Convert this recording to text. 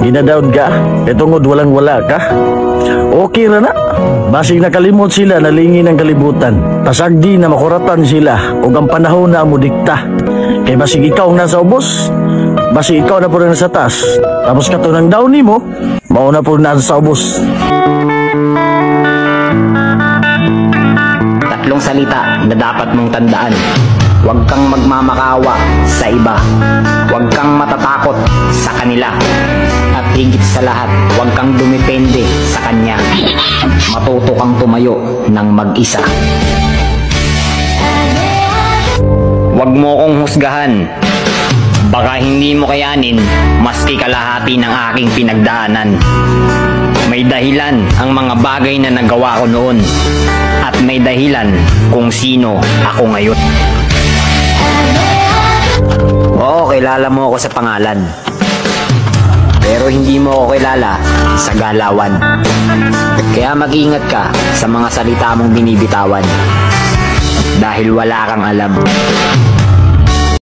Ginadaon ka, tungod walang wala ka. Okay ra na. Basig nakalimot sila nalingi ng kalibutan. Pasagdi na makuratan sila ug ang panahon na mo dikta. Kay basig ikaw nasa ubos, basig ikaw na po na sa taas. Tapos katunang daw nimo, mauna po na sa ubos. Tatlong salita na dapat mong tandaan. Huwag kang magmamakawa sa iba. Huwag kang matatakot sa kanila. At higit sa lahat, huwag kang dumepende sa kanya. Matuto kang tumayo ng mag-isa. Huwag mo kong husgahan. Baka hindi mo kayanin maski kalahati ng aking pinagdaanan. May dahilan ang mga bagay na nagawa ko noon. At may dahilan kung sino ako ngayon. Oo, kilala mo ako sa pangalan. Pero hindi mo ako kilala sa galawan. Kaya mag-ingat ka sa mga salita mong binibitawan. Dahil wala kang alam.